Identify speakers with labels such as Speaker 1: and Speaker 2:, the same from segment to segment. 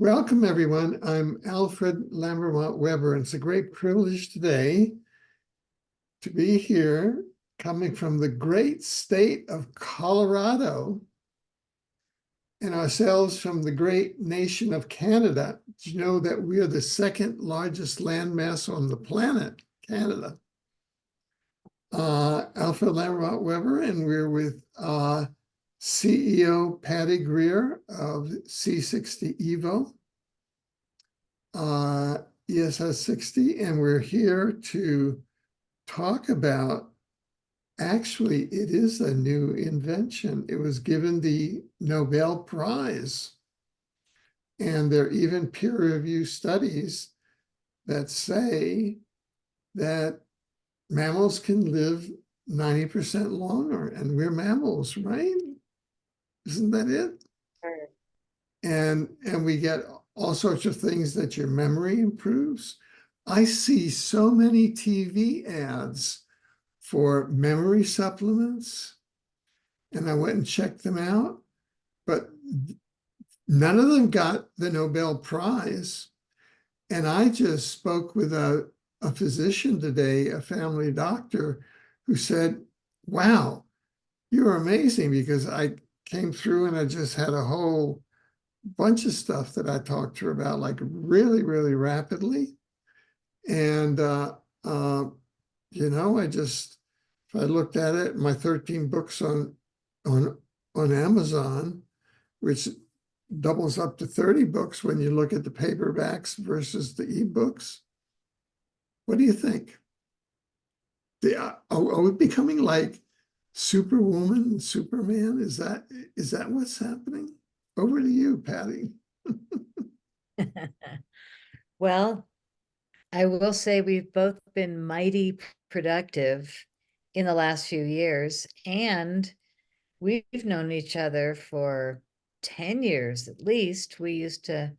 Speaker 1: Welcome, everyone. I'm Alfred Lambremont Webre, and it's a great privilege today to be here, coming from the great state of Colorado and ourselves from the great nation of Canada. Did you know that we are the second largest landmass on the planet, Canada? Alfred Lambremont Webre, and we're with CEO Patty Greer of C60 Evo. ESS60, and we're here to talk about, actually, it is a new invention. It was given the Nobel Prize, and there are even peer-reviewed studies that say that mammals can live 90% longer, and we're mammals, right? Isn't that it?
Speaker 2: Sure.
Speaker 1: And we get all sorts of things that your memory improves. I see so many TV ads for memory supplements, and I went and checked them out, but none of them got the Nobel Prize. And I just spoke with a physician today, a family doctor, who said, wow, you're amazing, because I came through and I just had a whole bunch of stuff that I talked to her about, like really, really rapidly. And, if I looked at it, my 13 books on Amazon, which doubles up to 30 books when you look at the paperbacks versus the ebooks. What do you think? Are we becoming like Superwoman and Superman? Is that what's happening? Over to you, Patty.
Speaker 2: Well, I will say we've both been mighty productive in the last few years, and we've known each other for 10 years at least. We used to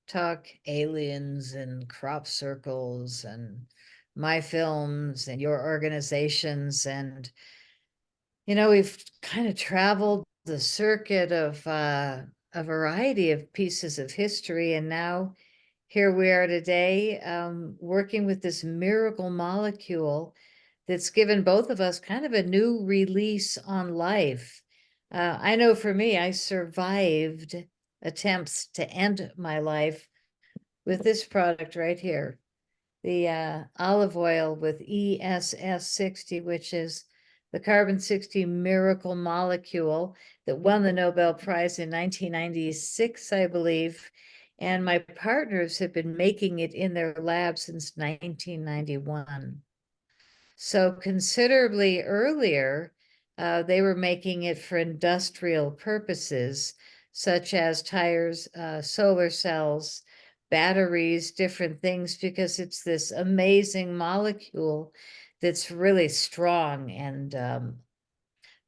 Speaker 2: talk aliens and crop circles and my films and your organizations. And, we've kind of traveled the circuit of a variety of pieces of history. And now here we are today, working with this miracle molecule that's given both of us kind of a new release on life. I know for me, I survived attempts to end my life with this product right here, the olive oil with ESS60, which is the carbon-60 miracle molecule that won the Nobel Prize in 1996, I believe. And my partners have been making it in their lab since 1991. So considerably earlier, they were making it for industrial purposes, such as tires, solar cells, batteries, different things, because it's this amazing molecule that's really strong. And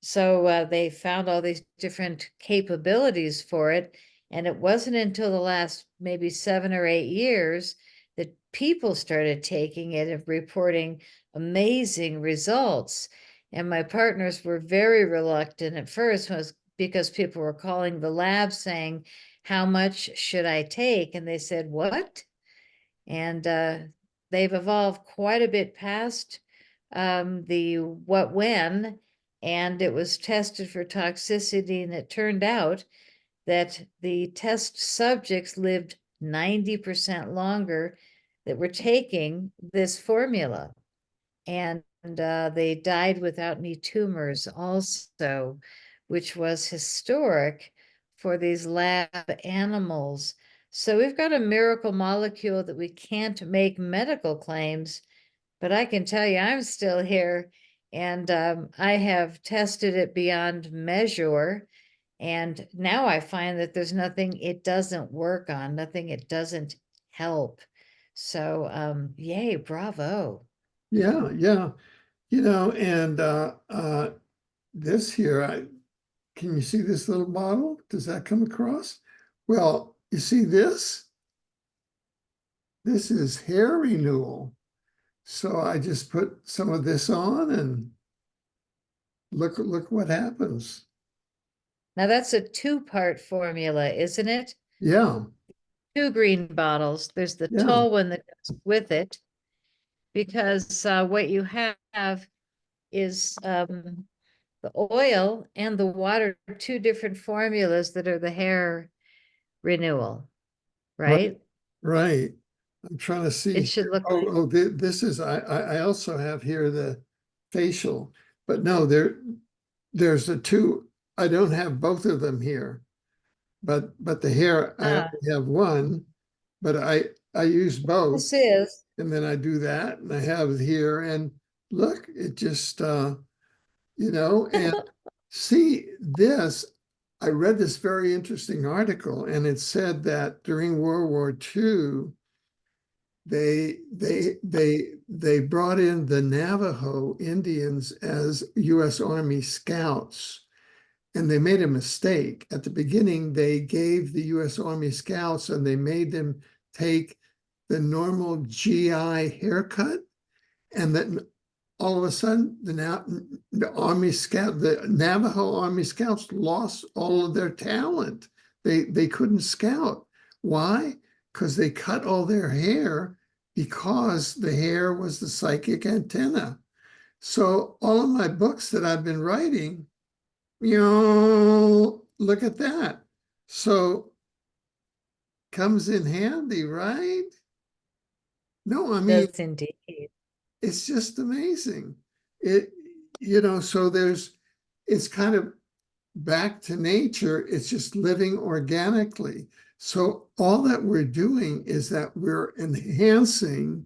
Speaker 2: so they found all these different capabilities for it. And it wasn't until the last maybe 7 or 8 years that people started taking it and reporting amazing results. And my partners were very reluctant at first, was because people were calling the lab saying, how much should I take? And they said, what? And they've evolved quite a bit past the what when, and it was tested for toxicity, and it turned out that the test subjects lived 90% longer that were taking this formula. And they died without any tumors also, which was historic for these lab animals. So we've got a miracle molecule that we can't make medical claims, but I can tell you I'm still here, and I have tested it beyond measure. And now I find that there's nothing it doesn't work on, nothing it doesn't help. So yay, bravo.
Speaker 1: Yeah, yeah. And this here, can you see this little bottle? Does that come across? Well, you see this? This is hair renewal. So I just put some of this on and look what happens.
Speaker 2: Now that's a 2-part formula, isn't it?
Speaker 1: Yeah.
Speaker 2: two green bottles. There's the
Speaker 1: Yeah,
Speaker 2: tall one that goes with it, because what you have is the oil and the water, two different formulas that are the hair renewal,
Speaker 1: right,
Speaker 2: right?
Speaker 1: right. I'm trying to see
Speaker 2: It should
Speaker 1: here.
Speaker 2: look
Speaker 1: Oh,
Speaker 2: like,
Speaker 1: oh, this is, I also have here the facial, but no, there's the two. I don't have both of them here, but the hair, I
Speaker 2: ah,
Speaker 1: only have one, but I use both.
Speaker 2: this is,
Speaker 1: And then I do that and I have it here and look, it just, and see this, I read this very interesting article and it said that during World War II, they brought in the Navajo Indians as US Army scouts. And they made a mistake. At the beginning, they gave the US Army scouts and they made them take the normal GI haircut. And then all of a sudden, the Navajo Army Scouts lost all of their talent. They couldn't scout. Why? Because they cut all their hair because the hair was the psychic antenna. So all of my books that I've been writing, look at that. So comes in handy, right? No, I mean,
Speaker 2: does indeed.
Speaker 1: it's just amazing. It, so it's kind of back to nature. It's just living organically. So all that we're doing is that we're enhancing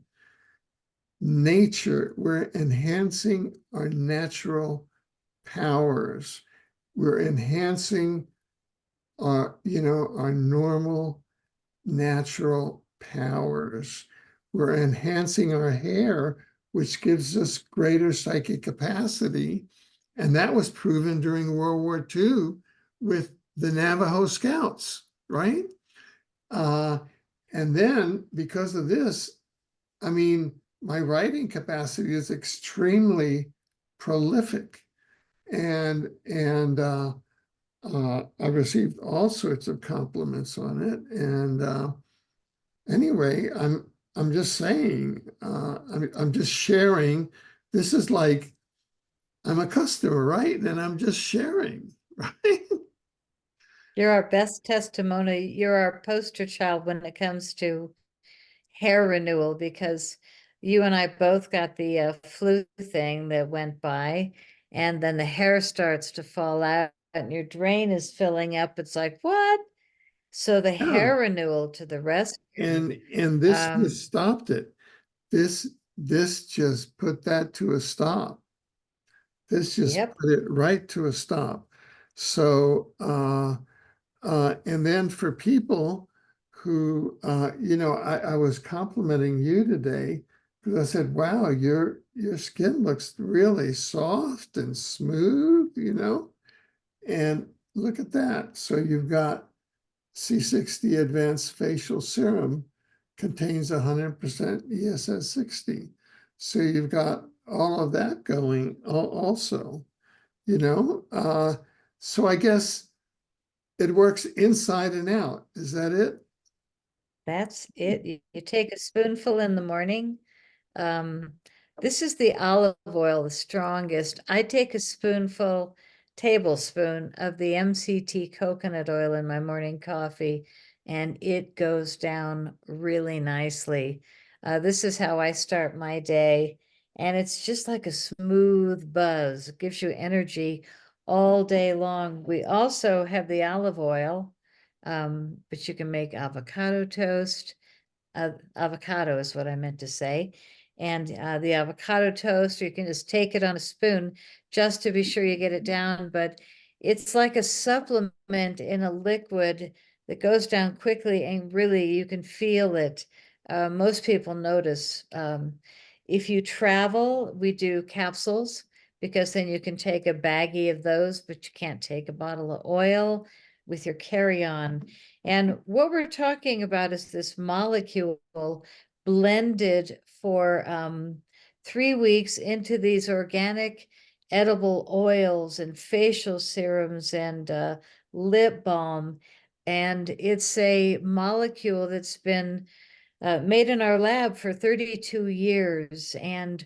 Speaker 1: nature. We're enhancing our natural powers. We're enhancing our normal natural powers. We're enhancing our hair, which gives us greater psychic capacity. And that was proven during World War II with the Navajo Scouts, right? Uh, and then because of this, I mean, my writing capacity is extremely prolific. And I received all sorts of compliments on it. And anyway, I'm just saying, I'm just sharing. This is like I'm a customer, right? And I'm just sharing, right?
Speaker 2: You're our best testimony. You're our poster child when it comes to hair renewal, because you and I both got the flu thing that went by, and then the hair starts to fall out and your drain is filling up. It's like, what? So the
Speaker 1: Yeah.
Speaker 2: hair renewal to the rescue.
Speaker 1: And this
Speaker 2: Um,
Speaker 1: just stopped it. This just put that to a stop. This just
Speaker 2: yep,
Speaker 1: put it right to a stop. So and then for people who, I was complimenting you today because I said, wow, your skin looks really soft and smooth. And look at that. So you've got C60 Advanced Facial Serum contains 100% ESS60. So you've got all of that going also, you know? So I guess it works inside and out. Is that it?
Speaker 2: that's it. You take a spoonful in the morning. Um, this is the olive oil, the strongest. I take a tablespoon of the MCT coconut oil in my morning coffee, and it goes down really nicely. This is how I start my day, and it's just like a smooth buzz. It gives you energy all day long. We also have the olive oil, but you can make avocado toast. Avocado is what I meant to say. And the avocado toast, you can just take it on a spoon just to be sure you get it down. But it's like a supplement in a liquid that goes down quickly, and really you can feel it. Most people notice. If you travel, we do capsules, because then you can take a baggie of those, but you can't take a bottle of oil with your carry-on. And what we're talking about is this molecule blended for 3 weeks into these organic edible oils and facial serums and lip balm. And it's a molecule that's been made in our lab for 32 years and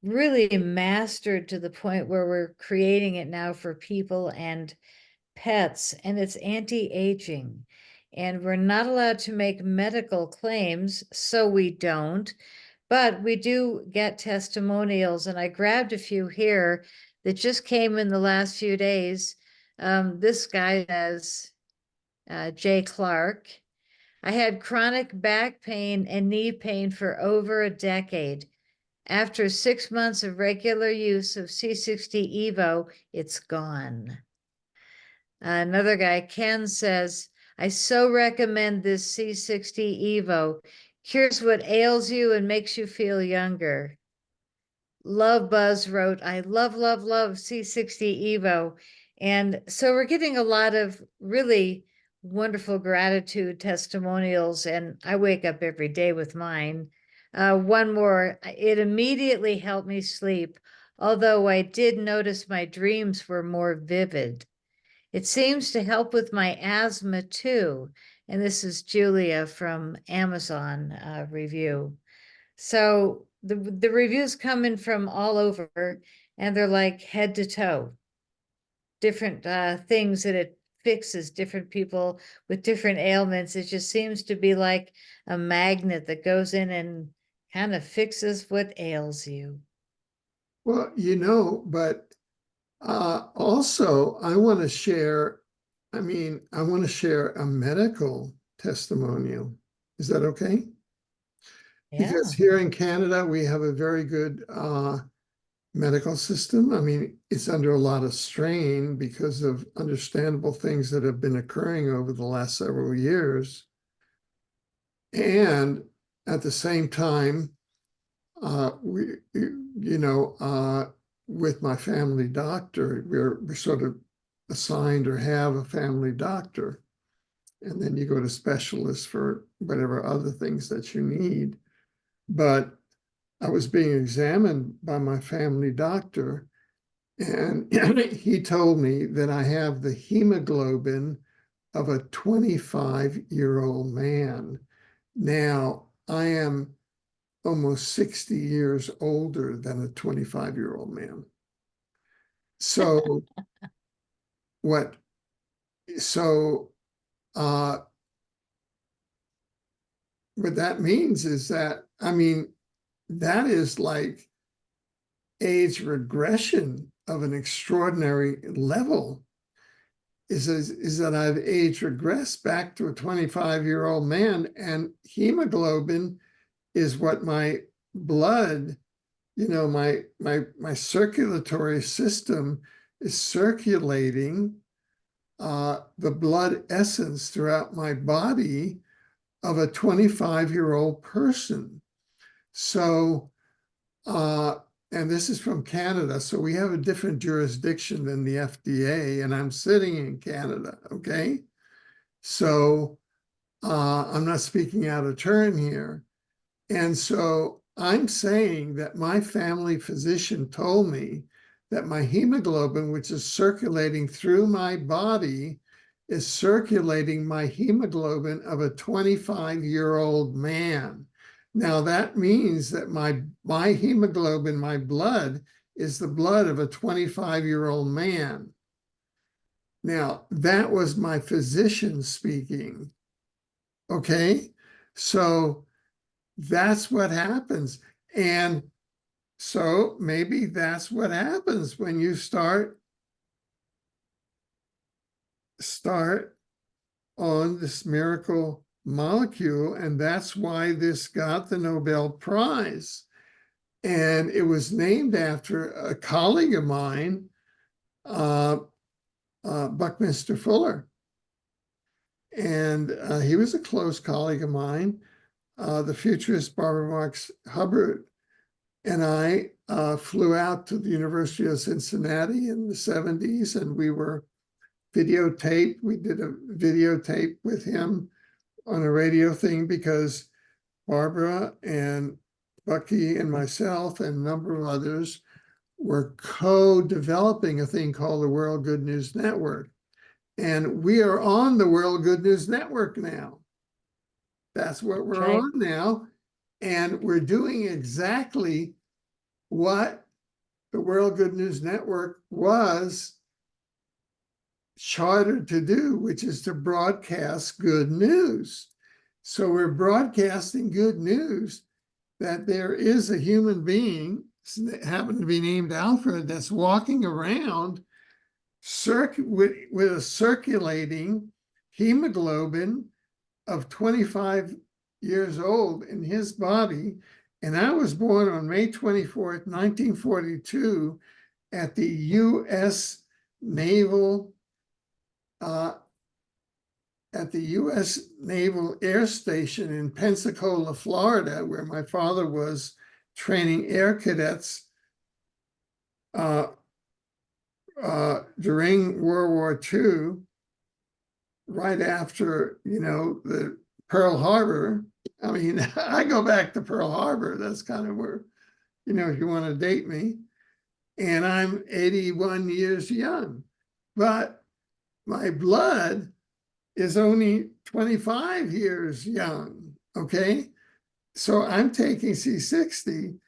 Speaker 2: really mastered to the point where we're creating it now for people and pets, and it's anti-aging. And we're not allowed to make medical claims, so we don't, but we do get testimonials, and I grabbed a few here that just came in the last few days. This guy says, Jay Clark, I had chronic back pain and knee pain for over a decade. After 6 months of regular use of C60 Evo, it's gone. Another guy, Ken, says, I so recommend this C60 Evo. Cures what ails you and makes you feel younger. Love Buzz wrote, I love, love, love C60 Evo. And so we're getting a lot of really wonderful gratitude testimonials, and I wake up every day with mine. One more, it immediately helped me sleep, although I did notice my dreams were more vivid. It seems to help with my asthma too. And this is Julia from Amazon review. So the reviews come in from all over, and they're like head to toe, different things that it fixes, different people with different ailments. It just seems to be like a magnet that goes in and kind of fixes what ails you.
Speaker 1: Well, but also I want to share, I want to share a medical testimonial. Is that okay? Because
Speaker 2: Yeah.
Speaker 1: here in Canada, we have a very good medical system. I mean, it's under a lot of strain because of understandable things that have been occurring over the last several years. And at the same time, with my family doctor, we're sort of assigned or have a family doctor. And then you go to specialists for whatever other things that you need. But I was being examined by my family doctor, and he told me that I have the hemoglobin of a 25-year-old man. Now, I am almost 60 years older than a 25-year-old man. So what, so what that means is that, that is like age regression of an extraordinary level. Is that I've age regressed back to a 25-year-old man, and hemoglobin is what my blood, my circulatory system is circulating the blood essence throughout my body of a 25-year-old person. So, and this is from Canada, so we have a different jurisdiction than the FDA, and I'm sitting in Canada, okay? So I'm not speaking out of turn here. And so I'm saying that my family physician told me that my hemoglobin, which is circulating through my body, is circulating my hemoglobin of a 25-year-old man. Now that means that my hemoglobin, my blood, is the blood of a 25-year-old man. Now, that was my physician speaking. Okay? So that's what happens. And so maybe that's what happens when you start on this miracle molecule. And that's why this got the Nobel Prize. And it was named after a colleague of mine, Buckminster Fuller. And he was a close colleague of mine. The futurist Barbara Marx Hubbard and I flew out to the University of Cincinnati in the 70s, and we were videotaped. We did a videotape with him on a radio thing because Barbara and Bucky and myself and a number of others were co-developing a thing called the World Good News Network. And we are on the World Good News Network now. That's what we're
Speaker 2: right.
Speaker 1: on now. And we're doing exactly what the World Good News Network was chartered to do, which is to broadcast good news. So we're broadcasting good news that there is a human being, happened to be named Alfred, that's walking around with a circulating hemoglobin of 25 years old in his body. And I was born on May 24th, 1942, at the U.S. Naval Air Station in Pensacola, Florida, where my father was training air cadets during World War II, right after, the Pearl Harbor. I mean, I go back to Pearl Harbor. That's kind of where, if you want to date me. And I'm 81 years young, but my blood is only 25 years young, okay? So I'm taking C60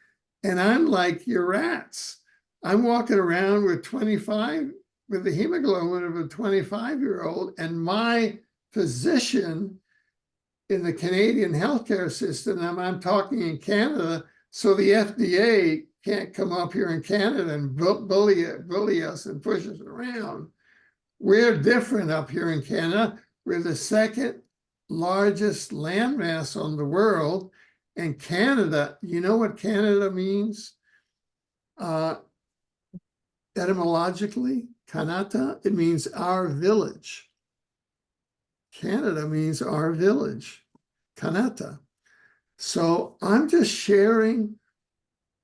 Speaker 1: and I'm like your rats. I'm walking around with 25, with the hemoglobin of a 25-year-old, and my physician in the Canadian healthcare system, and I'm talking in Canada, so the FDA can't come up here in Canada and bully us and push us around. We're different up here in Canada. We're the second largest landmass on the world. And Canada, you know what Canada means? Etymologically, Kanata, it means our village. Canada means our village, Kanata. So I'm just sharing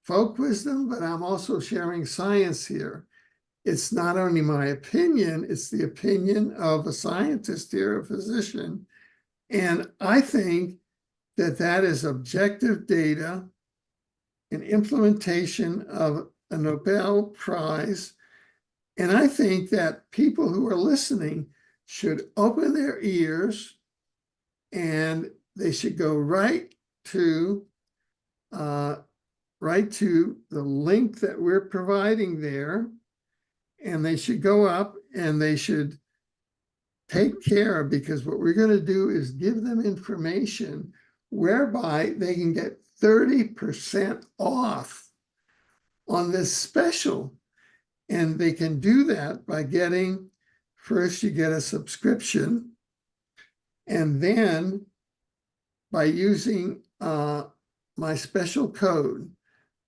Speaker 1: folk wisdom, but I'm also sharing science here. It's not only my opinion, it's the opinion of a scientist here, a physician. And I think that that is objective data and implementation of a Nobel Prize. And I think that people who are listening should open their ears and they should go right to the link that we're providing there. And they should go up and they should take care, because what we're going to do is give them information whereby they can get 30% off on this special. And they can do that by getting, first you get a subscription, and then by using my special code,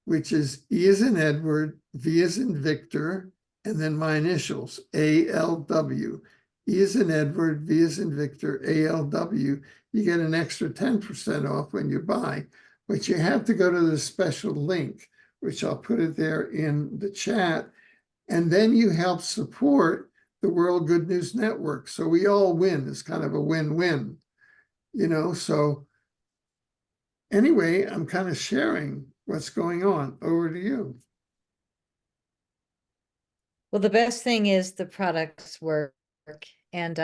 Speaker 1: which is E as in Edward, V as in Victor, and then my initials, ALW. E as in Edward, V as in Victor, ALW. You get an extra 10% off when you buy, but you have to go to the special link, which I'll put it there in the chat. And then you help support the World Good News Network. So we all win. It's kind of a win-win, so anyway, I'm kind of sharing what's going on. Over to you.
Speaker 2: Well, the best thing is the products work. And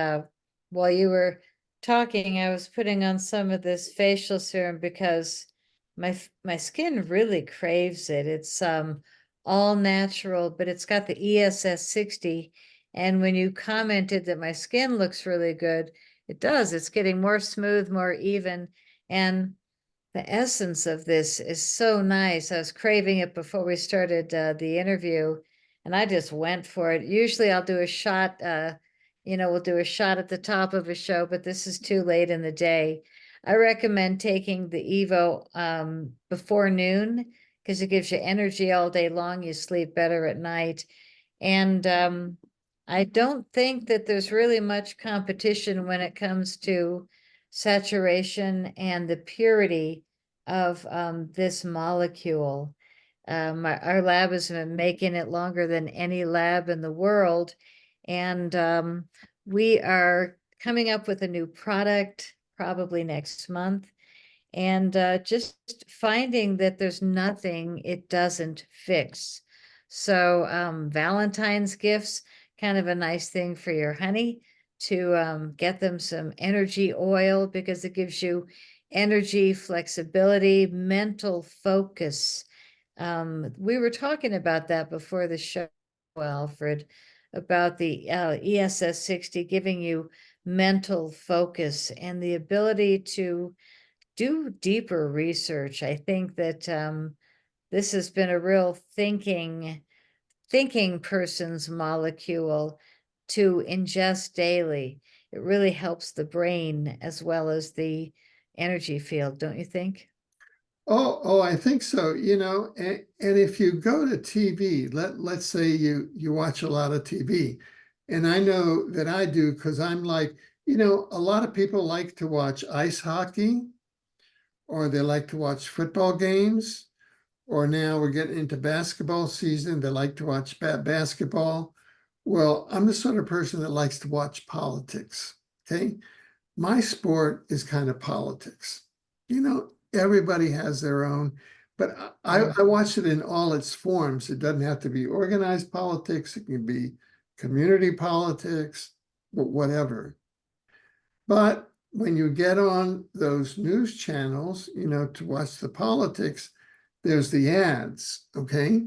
Speaker 2: while you were talking, I was putting on some of this facial serum because my skin really craves it. It's all natural, but it's got the ESS60. And when you commented that my skin looks really good, it does. It's getting more smooth, more even. And the essence of this is so nice. I was craving it before we started the interview, and I just went for it. Usually I'll do a shot, we'll do a shot at the top of a show, but this is too late in the day. I recommend taking the Evo before noon because it gives you energy all day long. You sleep better at night. And I don't think that there's really much competition when it comes to saturation and the purity of this molecule. Our lab has been making it longer than any lab in the world. And we are coming up with a new product probably next month. And just finding that there's nothing it doesn't fix. So Valentine's gifts, kind of a nice thing for your honey. to get them some energy oil because it gives you energy, flexibility, mental focus. We were talking about that before the show, Alfred, about the ESS60 giving you mental focus and the ability to do deeper research. I think that this has been a real thinking person's molecule to ingest daily. It really helps the brain as well as the energy field, don't you think?
Speaker 1: Oh, I think so. And if you go to TV, let's say you watch a lot of TV, and I know that I do because I'm like, a lot of people like to watch ice hockey, or they like to watch football games, or now we're getting into basketball season. They like to watch basketball. Well, I'm the sort of person that likes to watch politics. Okay. My sport is kind of politics. Everybody has their own, but I watch it in all its forms. It doesn't have to be organized politics. It can be community politics, whatever. But when you get on those news channels, to watch the politics, there's the ads, okay?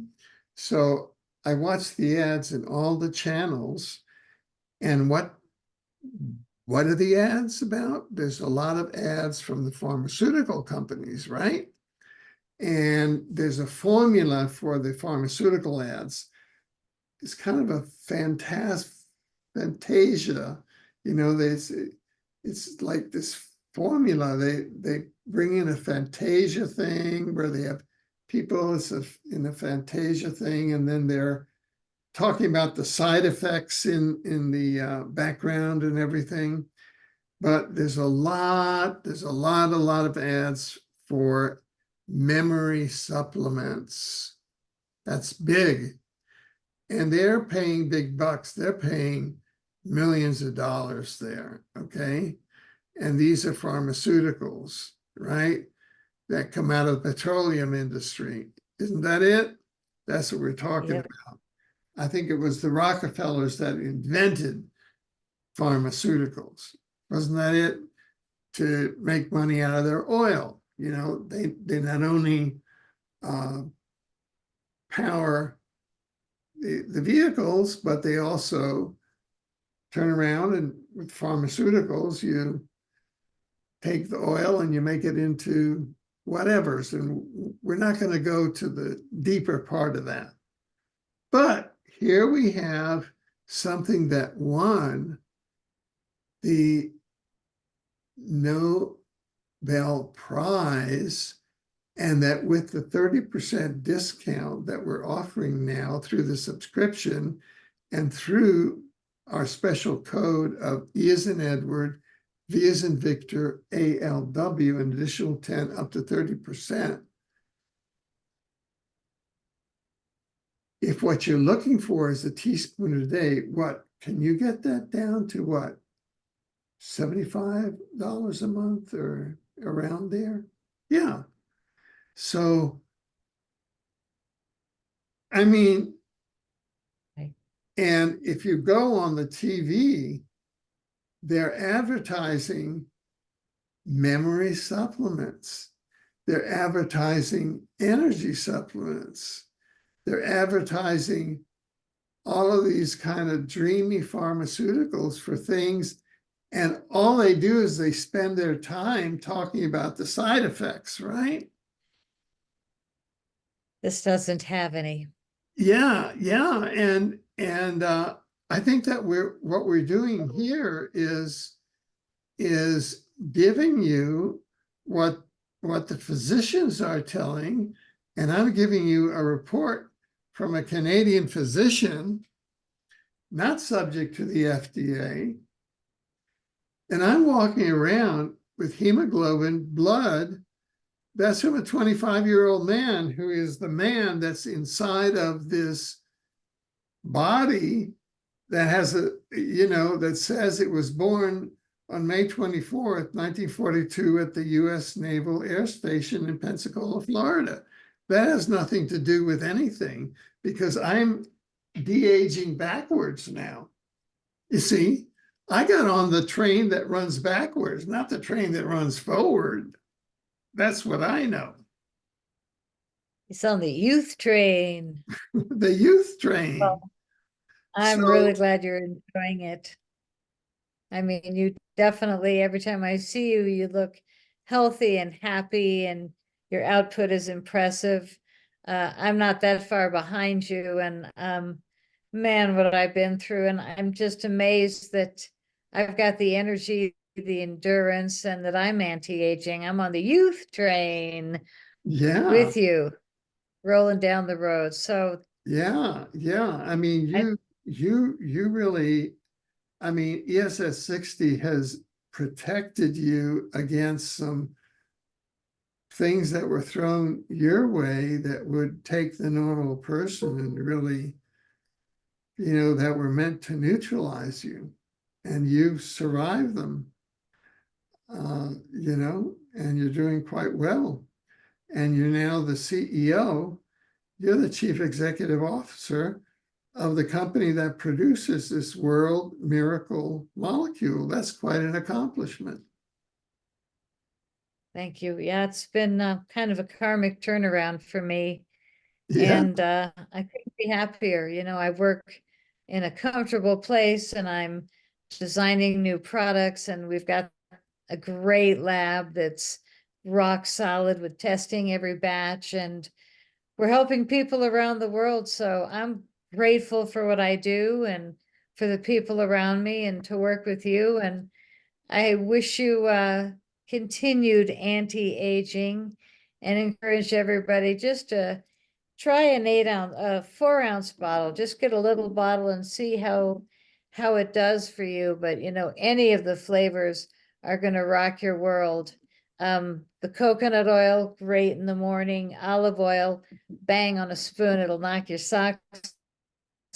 Speaker 1: So I watch the ads in all the channels, and what are the ads about? There's a lot of ads from the pharmaceutical companies, right? And there's a formula for the pharmaceutical ads. It's kind of a fantasia, it's like this formula. They bring in a fantasia thing where they have people in a fantasia thing, and then they're talking about the side effects in the background and everything. But there's a lot of ads for memory supplements. That's big. And they're paying big bucks. They're paying millions of dollars there, okay? And these are pharmaceuticals, right? That come out of the petroleum industry. Isn't that it? That's what we're talking about. I think it was the Rockefellers that invented pharmaceuticals. Wasn't that it? To make money out of their oil. They not only power the vehicles, but they also turn around, and with pharmaceuticals, you take the oil and you make it into whatevers. And we're not going to go to the deeper part of that. But here we have something that won the Nobel Prize, and that with the 30% discount that we're offering now through the subscription and through our special code of E as in Edward, V as in Victor, ALW, an additional 10 up to 30%. If what you're looking for is a teaspoon a day, what can you get that down to? What, $75 a month or around there? Yeah. So, I mean, and if you go on the TV, they're advertising memory supplements. They're advertising energy supplements. They're advertising all of these kind of dreamy pharmaceuticals for things. And all they do is they spend their time talking about the side effects, right?
Speaker 2: This doesn't have any.
Speaker 1: Yeah. And I think that what we're doing here is giving you what the physicians are telling, and I'm giving you a report from a Canadian physician, not subject to the FDA. And I'm walking around with hemoglobin, blood, that's from a 25-year-old man who is the man that's inside of this body that has that says it was born on May 24th, 1942 at the U.S. Naval Air Station in Pensacola, Florida. That has nothing to do with anything because I'm de-aging backwards now. You see, I got on the train that runs backwards, not the train that runs forward. That's what I know.
Speaker 2: It's on the youth train.
Speaker 1: The youth train.
Speaker 2: Well, I'm
Speaker 1: So
Speaker 2: really glad you're enjoying it. I mean, you definitely, every time I see you, you look healthy and happy, and your output is impressive. I'm not that far behind you, and man, what I've been through, and I'm just amazed that I've got the energy, the endurance, and that I'm anti-aging. I'm on the youth train
Speaker 1: yeah,
Speaker 2: with you, rolling down the road. So
Speaker 1: yeah. I mean,
Speaker 2: I
Speaker 1: you really, I mean, ESS60 has protected you against some things that were thrown your way that would take the normal person and really, that were meant to neutralize you. And you've survived them, and you're doing quite well. And you're now the CEO, you're the chief executive officer of the company that produces this world miracle molecule. That's quite an accomplishment.
Speaker 2: thank you. Yeah, it's been kind of a karmic turnaround for me.
Speaker 1: Yeah,
Speaker 2: And I couldn't be happier. I work in a comfortable place, and I'm designing new products, and we've got a great lab that's rock solid with testing every batch, and we're helping people around the world. So I'm grateful for what I do and for the people around me, and to work with you. And I wish you continued anti-aging, and encourage everybody just to try an 8 ounce, 4 ounce bottle. Just get a little bottle and see how it does for you. But any of the flavors are going to rock your world. The coconut oil, great in the morning. Olive oil, bang on a spoon, it'll knock your socks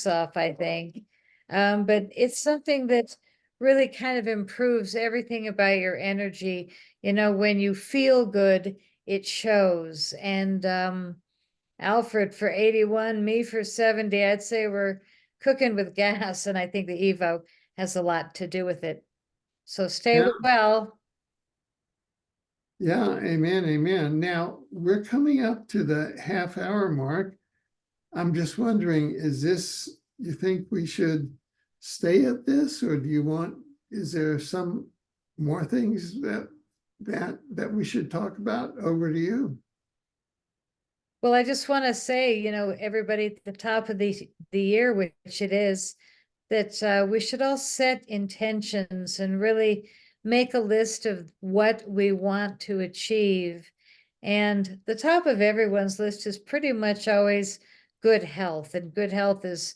Speaker 2: off, I think. But it's something that really kind of improves everything about your energy. When you feel good, it shows. And Alfred for 81, me for 70. I'd say we're cooking with gas, and I think the Evo has a lot to do with it. So stay
Speaker 1: yeah,
Speaker 2: well.
Speaker 1: yeah. Amen, amen. Now we're coming up to the half-hour mark. I'm just wondering, you think we should stay at this, or is there some more things that we should talk about? Over to you.
Speaker 2: Well, I just want to say, everybody at the top of the year, which it is, that we should all set intentions and really make a list of what we want to achieve. And the top of everyone's list is pretty much always good health. And good health is,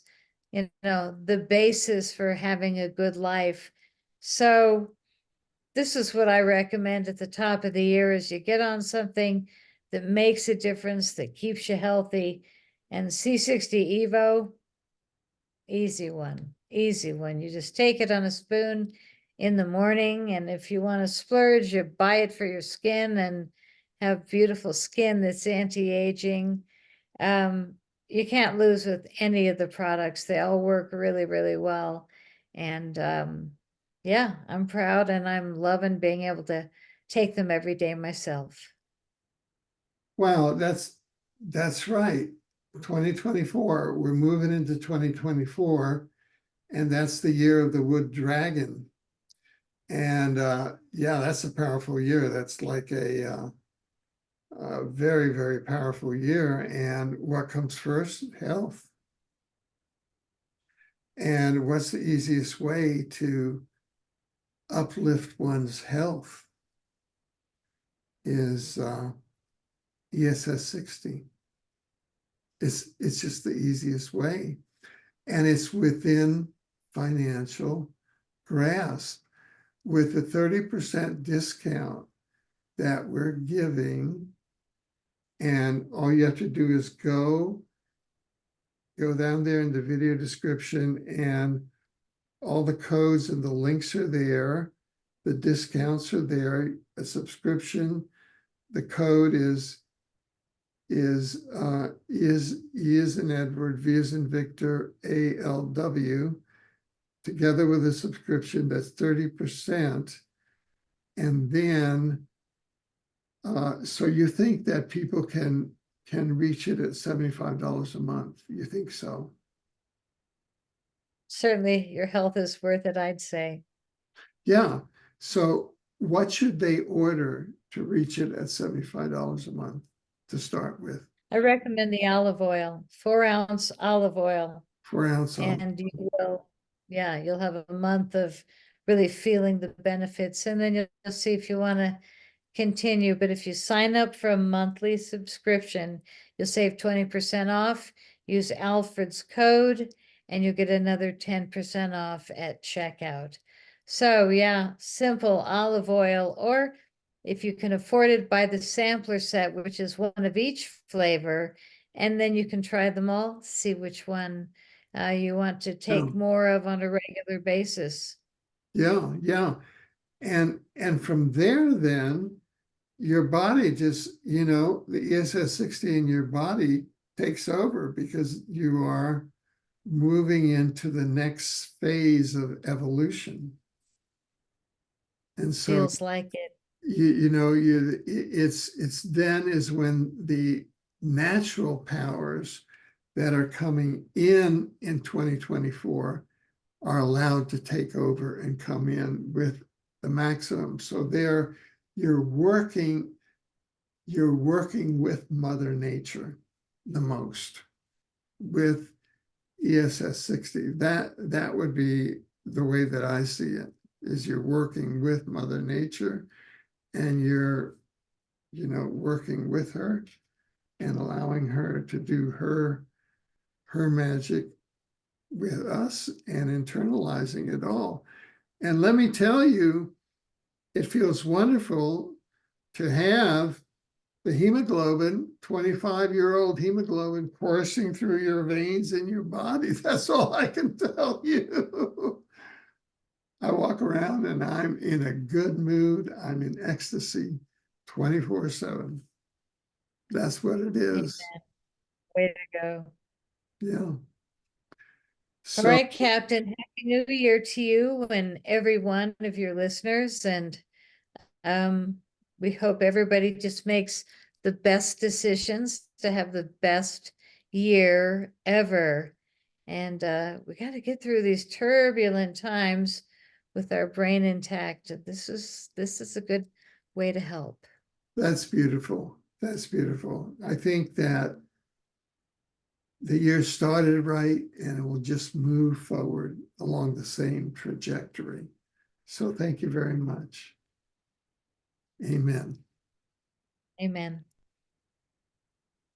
Speaker 2: the basis for having a good life. So this is what I recommend at the top of the year: is you get on something that makes a difference, that keeps you healthy. And C60 Evo, easy one, easy one. You just take it on a spoon in the morning, and if you want to splurge, you buy it for your skin and have beautiful skin that's anti-aging. Um, you can't lose with any of the products. They all work really, really well. And yeah, I'm proud, and I'm loving being able to take them every day myself.
Speaker 1: Wow, that's right. 2024, we're moving into 2024, and that's the year of the wood dragon. And yeah, that's a powerful year. That's like a very, very powerful year. And what comes first? Health. And what's the easiest way to uplift one's health is ESS60. It's just the easiest way. And it's within financial grasp. With the 30% discount that we're giving, and all you have to do is go down there in the video description, and all the codes and the links are there. The discounts are there. A subscription. The code is E as in Edward, V as in Victor, ALW. together with a subscription, that's 30%. And then, so you think that people can reach it at $75 a month? You think so?
Speaker 2: Certainly, your health is worth it, I'd say.
Speaker 1: Yeah. So what should they order to reach it at $75 a month to start with?
Speaker 2: I recommend the olive oil, 4-ounce olive oil.
Speaker 1: 4-ounce olive.
Speaker 2: And you will, yeah, you'll have a month of really feeling the benefits, and then you'll see if you want to continue. But if you sign up for a monthly subscription, you'll save 20% off. Use Alfred's code, and you'll get another 10% off at checkout. So yeah, simple olive oil, or if you can afford it, buy the sampler set, which is one of each flavor, and then you can try them all, see which one you want to take more of on a regular basis.
Speaker 1: Yeah, yeah. And from there, then your body just, the ESS60 in your body takes over because you are moving into the next phase of evolution. And so
Speaker 2: Feels like it.
Speaker 1: it's then is when the natural powers that are coming in 2024 are allowed to take over and come in with the maximum. So there you're working with Mother Nature the most with ESS60. That would be the way that I see it, is you're working with Mother Nature, and you're working with her and allowing her to do her magic with us and internalizing it all. And let me tell you, it feels wonderful to have the hemoglobin, 25-year-old hemoglobin coursing through your veins in your body. That's all I can tell you. I walk around and I'm in a good mood. I'm in ecstasy 24/7. That's what it is.
Speaker 2: Amen. Way to go.
Speaker 1: Yeah.
Speaker 2: All
Speaker 1: So
Speaker 2: right, Captain. Happy New Year to you and every one of your listeners. And we hope everybody just makes the best decisions to have the best year ever. And we got to get through these turbulent times with our brain intact. This is a good way to help.
Speaker 1: that's beautiful. That's beautiful. I think that the year started right and it will just move forward along the same trajectory. So thank you very much. Amen.
Speaker 2: Amen.